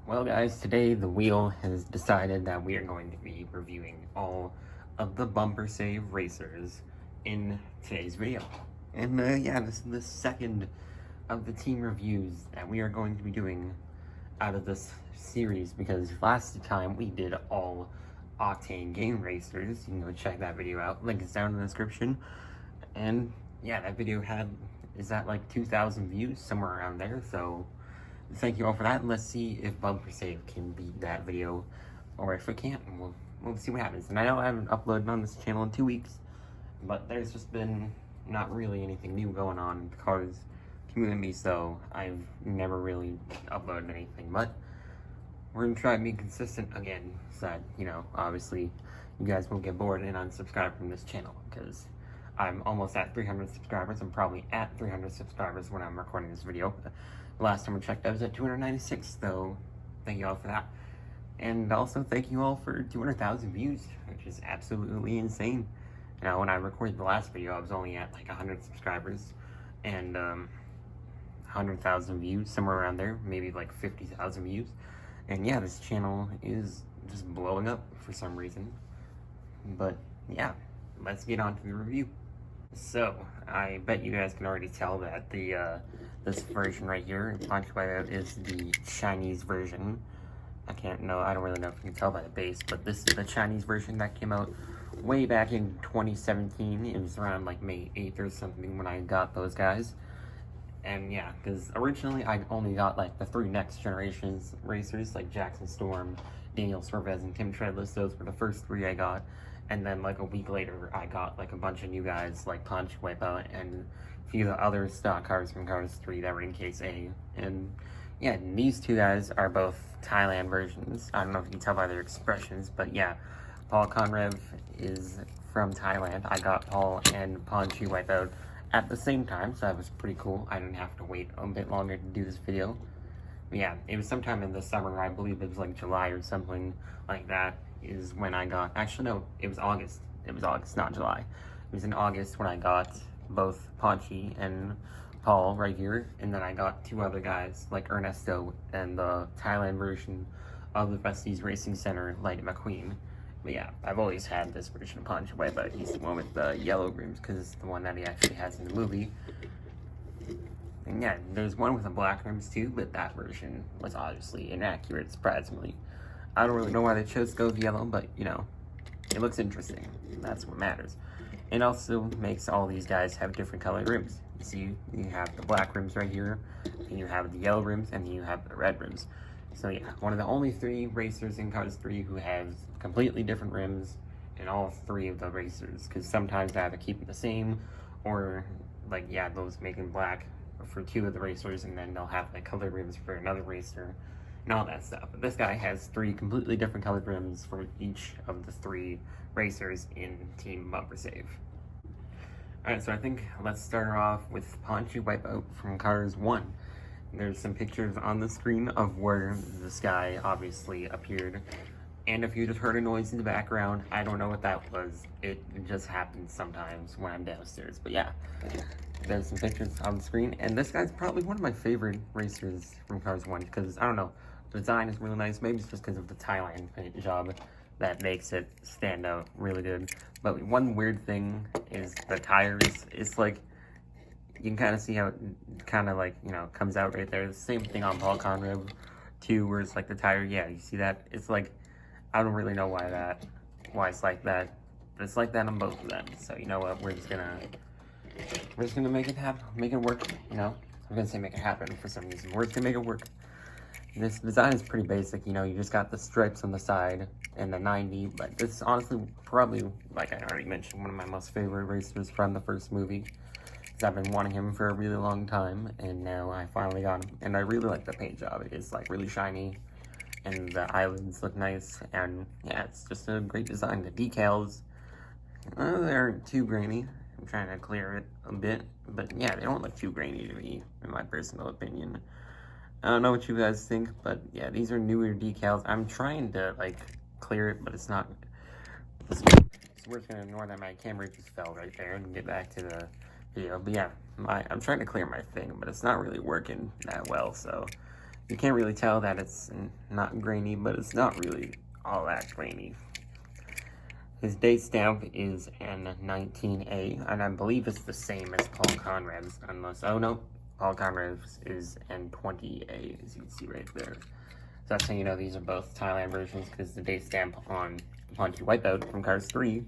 Well guys, today the wheel has decided that we are going to be reviewing all of the bumper save racers in today's video. And yeah, this is the second of the team reviews that we are going to be doing out of this series, because last time we did all Octane game racers. You can go check that video out, link is down in the description. And yeah, that video is at like 2,000 views, somewhere around there, so thank you all for that, and let's see if Bumper Save can beat that video, or if it can't, we'll see what happens. And I know I haven't uploaded on this channel in 2 weeks, but there's just been not really anything new going on in the cars community, so I've never really uploaded anything, but we're gonna try to be consistent again, so that, you know, obviously you guys won't get bored and unsubscribe from this channel, because I'm almost at 300 subscribers. I'm probably at 300 subscribers when I'm recording this video. Last time I checked, I was at 296, so thank you all for that. And also thank you all for 200,000 views, which is absolutely insane. You know, when I recorded the last video, I was only at like 100 subscribers and 100,000 views, somewhere around there, maybe like 50,000 views. And yeah, this channel is just blowing up for some reason. But yeah, let's get on to the review. So, I bet you guys can already tell that this version right here, Poncho Wipeout, is the Chinese version. I don't really know if you can tell by the base, but this is the Chinese version that came out way back in 2017. It was around like May 8th or something when I got those guys. And yeah, because originally I only got like the 3 next generations racers, like Jackson Storm, Daniel Suarez, and Tim Treadless. Those were the first 3 I got. And then like a week later, I got like a bunch of new guys like Ponchy, Wipeout, and a few other stock cars from Cars 3 that were in Case A. And yeah, these 2 guys are both Thailand versions. I don't know if you can tell by their expressions, but yeah, Paul Conrev is from Thailand. I got Paul and Ponchy Wipeout at the same time, so that was pretty cool. I didn't have to wait a bit longer to do this video. But yeah, it was sometime in the summer. I believe it was like July or something like that is when I got, actually no, it was August. It was August, not July. It was in August when I got both Ponchy and Paul right here, and then I got 2 other guys like Ernesto and the Thailand version of the Vesties Racing Center, Light McQueen. But yeah, I've always had this version of Poncho Way, but he's the one with the yellow rims because it's the one that he actually has in the movie. And yeah, there's one with the black rims too, but that version was obviously inaccurate, surprisingly. I don't really know why they chose to go with yellow, but you know, it looks interesting. That's what matters. It also makes all these guys have different colored rims. You see, you have the black rims right here, and you have the yellow rims, and you have the red rims. So yeah, one of the only 3 racers in Cars 3 who has completely different rims in all 3 of the racers, because sometimes they either keep it the same, or like, yeah, those making black for 2 of the racers, and then they'll have like colored rims for another racer, and all that stuff. But this guy has 3 completely different colored rims for each of the 3 racers in Team Bumper Save. Alright, so I think let's start off with Ponchy Wipeout from Cars 1. There's some pictures on the screen of where this guy obviously appeared. And if you just heard a noise in the background, I don't know what that was. It just happens sometimes when I'm downstairs. But yeah, there's some pictures on the screen. And this guy's probably one of my favorite racers from Cars 1, because, I don't know, the design is really nice. Maybe it's just because of the Thailand paint job that makes it stand out really good. But one weird thing is the tires. It's like, you can kind of see how it kind of like, you know, comes out right there. The same thing on Paul Conrev too, where it's like the tire, yeah, you see that? It's like, I don't really know why it's like that, but it's like that on both of them. So you know what, we're just gonna make it happen, make it work, you know? I'm gonna say make it happen for some reason. We're just gonna make it work. This design is pretty basic, you know, you just got the stripes on the side and the 90, but this is honestly probably, like I already mentioned, one of my most favorite racers from the first movie. I've been wanting him for a really long time, and now I finally got him. And I really like the paint job. It is like really shiny, and the islands look nice, and yeah, it's just a great design. The decals, they aren't too grainy. I'm trying to clear it a bit, but yeah, they don't look too grainy to me, in my personal opinion. I don't know what you guys think, but yeah, these are newer decals. I'm trying to like clear it, but it's not. So we're just gonna ignore that. My camera just fell right there, and get back to the video. But yeah, I'm trying to clear my thing, but it's not really working that well, so You can't really tell that it's not grainy, but it's not really all that grainy. His date stamp is N19A, and I believe it's the same as Paul Conrev's, unless, oh no, Paul Conrev's is N20A, as you can see right there. So that's how you know these are both Thailand versions, because the date stamp on Ponchy Wipeout from Cars 3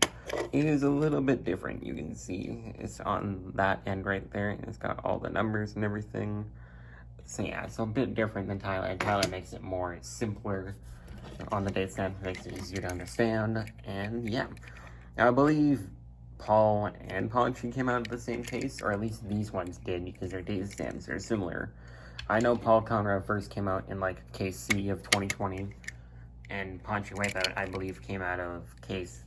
is a little bit different. You can see it's on that end right there, and it's got all the numbers and everything. So yeah, it's a bit different than Thailand. Thailand makes it more simpler on the date stamp, makes it easier to understand, and yeah. I believe Paul and Ponchy came out of the same case, or at least these ones did, because their date stamps are similar. I know Paul Conrev first came out in like case C of 2020, and Ponchy Wipeout, I believe, came out of case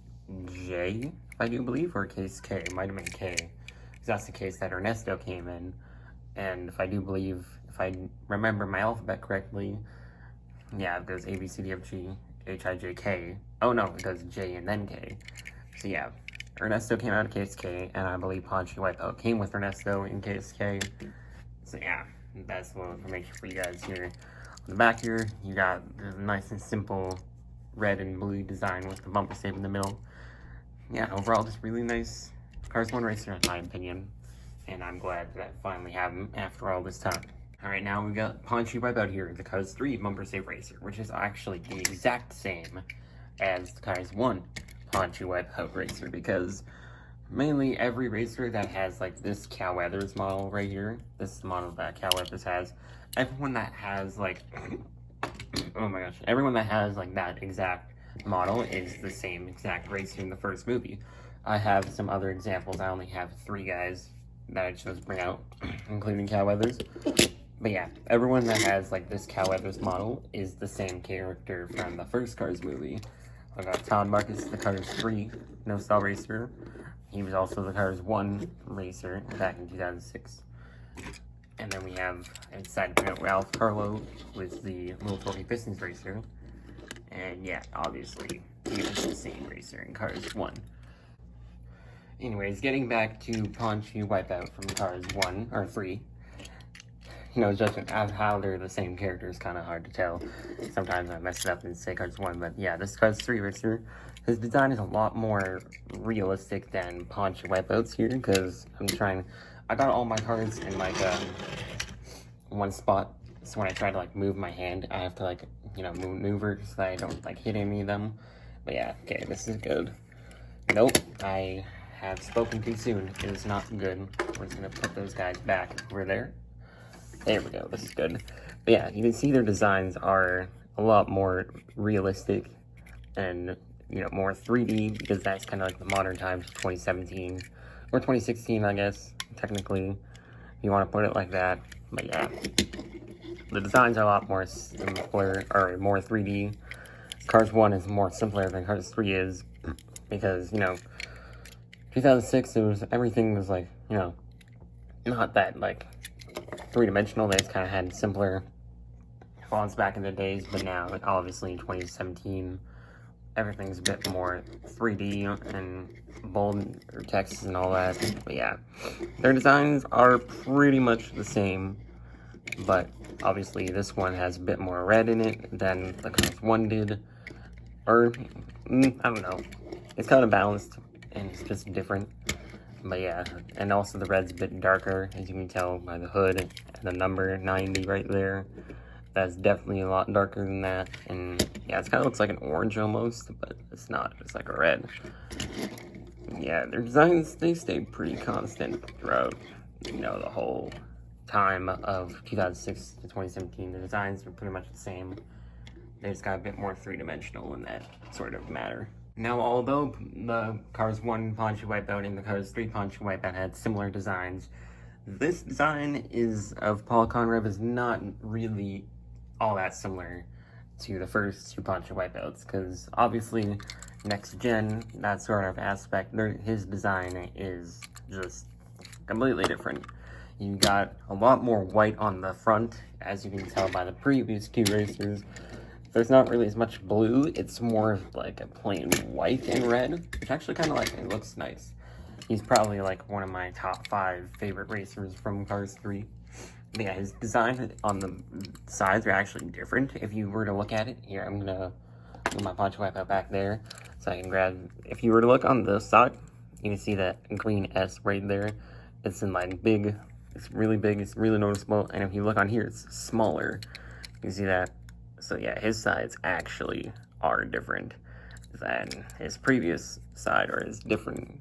J, I do believe, or case K, it might have been K, because that's the case that Ernesto came in, and if I do believe, if I remember my alphabet correctly, yeah, it goes A, B, C, D, F, G, H, I, J, K. Oh no, it goes J and then K. So yeah, Ernesto came out of case K, and I believe Ponchy Wipeout came with Ernesto in case K. So yeah, that's a little information for you guys here. On the back here, you got the nice and simple red and blue design with the bumper save in the middle. Yeah, overall, just really nice Cars 1 racer in my opinion, and I'm glad that I finally have him after all this time. Alright, now we've got Ponchy Wipeout here, the Cars 3 bumper safe racer, which is actually the exact same as the Cars 1 Ponchy Wipeout racer, because mainly every racer that has like this Cal Weathers model right here, this is the model that Cal Weathers has, everyone that has like, oh my gosh, everyone that has like that exact model is the same exact racer in the first movie. I have some other examples. I only have 3 guys that I chose to bring out, including Cal Weathers. But yeah, everyone that has like this Cal Weathers model is the same character from the first Cars movie. I got Todd Marcus, the Cars 3 no-style racer. He was also the Cars 1 racer back in 2006. And then we have, inside to note, Ralph Carlo was the Little Torquey Pistons racer. And yeah, obviously, he was the same racer in Cars 1. Anyways, getting back to Ponchy Wipeout from Cars 1, or 3. You know, judging how they're the same character is kind of hard to tell. Sometimes I mess it up and say Cars 1, but yeah, this Cars 3 racer, his design is a lot more realistic than Ponchy Wipeout's here, because I got all my cards in like one spot, so when I try to like move my hand, I have to like, you know, maneuver so that I don't like hit any of them. But yeah, okay, this is good. Nope, I have spoken too soon. It is not good. We're just gonna put those guys back over there. There we go, this is good. But yeah, you can see their designs are a lot more realistic and, you know, more 3D, because that's kind of like the modern times, 2017, or 2016, I guess, technically, if you want to put it like that. But yeah, the designs are a lot more simpler, or more 3D. Cars 1 is more simpler than Cars 3 is, because, you know, 2006, everything was like, you know, not that, like, 3-dimensional. They just kind of had simpler fonts back in the days, but now, obviously, in 2017, everything's a bit more 3D and bold text and all that. But yeah, their designs are pretty much the same, but obviously this one has a bit more red in it than the Cars 1 did, or I don't know, it's kind of balanced and it's just different. But yeah, and also the red's a bit darker, as you can tell by the hood and the number 90 right there. That's definitely a lot darker than that, and yeah, it kind of looks like an orange almost, but it's not, it's like a red. Yeah, their designs, they stayed pretty constant throughout, you know, the whole time of 2006 to 2017. The designs are pretty much the same. They just got a bit more 3-dimensional in that sort of matter. Now, although the Cars 1 Ponchy Wipeout and the Cars 3 Ponchy Wipeout had similar designs, this design of Paul Conrev is not really all that similar to the first 2 Ponchy Wipeouts, because obviously next gen, that sort of aspect, his design is just completely different. You got a lot more white on the front, as you can tell by the previous 2 racers. There's not really as much blue, it's more like a plain white and red, which actually kind of like, it looks nice. He's probably like one of my top 5 favorite racers from Cars 3. But yeah, his design on the sides are actually different. If you were to look at it, here, I'm gonna move my Poncho Wipeout back there so I can grab. If you were to look on the side, you can see that green S right there. It's in like big, it's really big, it's really noticeable. And if you look on here, it's smaller. You can see that. So yeah, his sides actually are different than his previous side, or is different.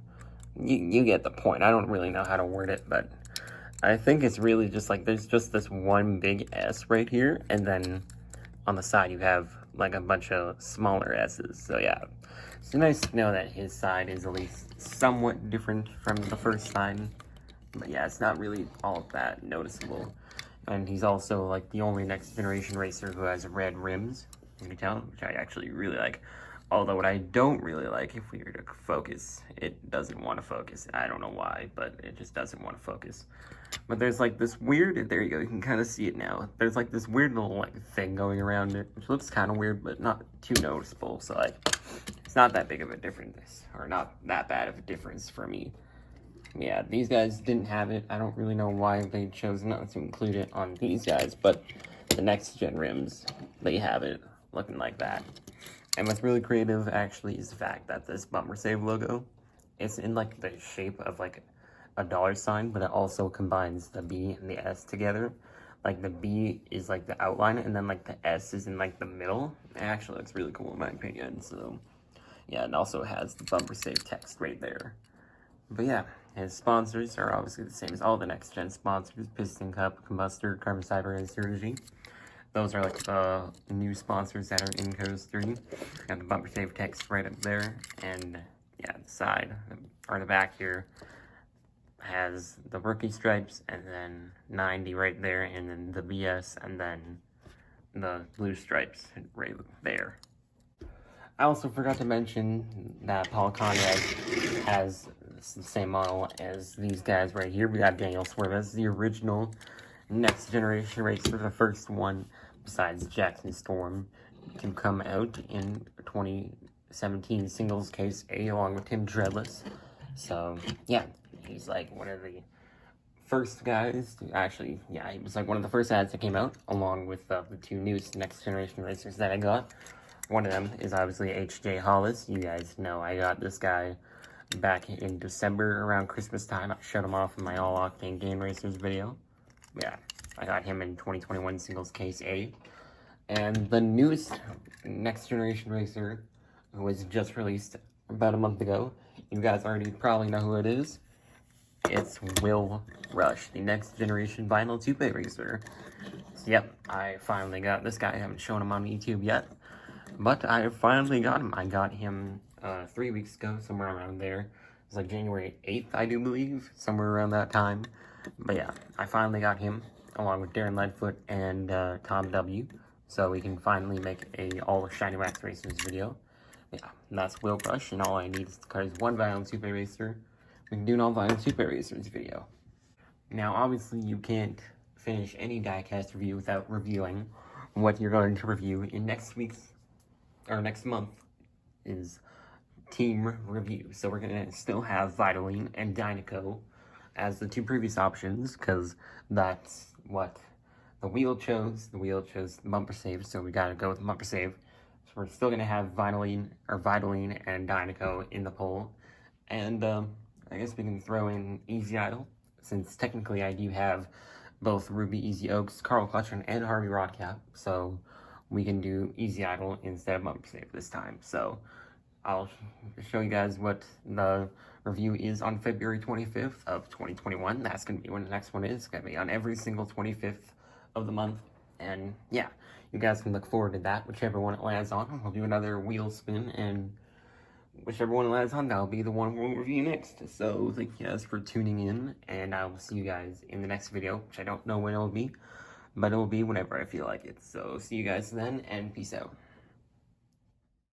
You get the point. I don't really know how to word it, but I think it's really just like there's just this one big S right here, and then on the side you have like a bunch of smaller S's. So yeah, it's nice to know that his side is at least somewhat different from the first side. But yeah, it's not really all that noticeable. And he's also like the only next generation racer who has red rims, you can tell, which I actually really like. Although what I don't really like, if we were to focus, it doesn't want to focus. I don't know why, but it just doesn't want to focus. But there's like this weird, there you go, you can kind of see it now. There's like this weird little like thing going around it, which looks kind of weird, but not too noticeable. So like, it's not that big of a difference, or not that bad of a difference for me. Yeah, these guys didn't have it. I don't really know why they chose not to include it on these guys, but the next gen rims, they have it looking like that. And what's really creative, actually, is the fact that this bumper save logo, it's in, like, the shape of, like, a $sign, but it also combines the B and the S together. Like, the B is, like, the outline, and then, like, the S is in, like, the middle. It actually looks really cool, in my opinion, so, yeah, it also has the bumper save text right there. But, yeah, his sponsors are obviously the same as all the next-gen sponsors: Piston Cup, Combustor, Carbon Cyber, and Synergy. Those are like the new sponsors that are in Codes 3. Got the bumper save text right up there, and yeah, the side, or the back here, has the rookie stripes, and then 90 right there, and then the BS, and then the blue stripes right there. I also forgot to mention that Paul Conrev has the same model as these guys right here. We got Daniel Suarez, the original next generation racer, the first one besides Jackson Storm to come out in 2017 singles case A, along with Tim Dreadless. So yeah, he's like one of the first guys to actually, yeah, he was like one of the first ads that came out, along with the two newest next generation racers that I got. One of them is obviously H.J. Hollis. You guys know I got this guy back in December around Christmas time. I showed him off in my All Octane Game Racers video. Yeah, I got him in 2021 singles case A. And the newest next generation racer, who was just released about a month ago, you guys already probably know who it is. It's Will Rush, the next generation vinyl toupe racer. So, yep, I finally got this guy. I haven't shown him on YouTube yet, but I finally got him. I got him 3 weeks ago, somewhere around there. It was like January 8th, I do believe, somewhere around that time. But yeah, I finally got him, along with Darren Leadfoot and Tom W. So we can finally make a all Shiny Wax Racers video. Yeah, and that's Will Rush, and all I need is to cut one vinyl toupe racer. We can do an all vinyl toupe racers video. Now, obviously, you can't finish any diecast review without reviewing what you're going to review in next week's, or next month, is team review. So we're going to still have Vitaline and Dynaco as the two previous options, because that's what the wheel chose. The wheel chose the bumper save, so we gotta go with the bumper save. So we're still gonna have Vitaline and Dynaco in the poll. And I guess we can throw in Easy Idle, since technically I do have both Ruby Easy Oaks, Carl Clutchman, and Harvey Rodcap. So we can do Easy Idle instead of bumper save this time. So I'll show you guys what the review is on February 25th of 2021. That's going to be when the next one is. It's going to be on every single 25th of the month. And yeah, you guys can look forward to that. Whichever one it lands on, we'll do another wheel spin, and whichever one it lands on, that'll be the one we'll review next. So thank you guys for tuning in, and I will see you guys in the next video, which I don't know when it will be, but it will be whenever I feel like it. So see you guys then, and peace out.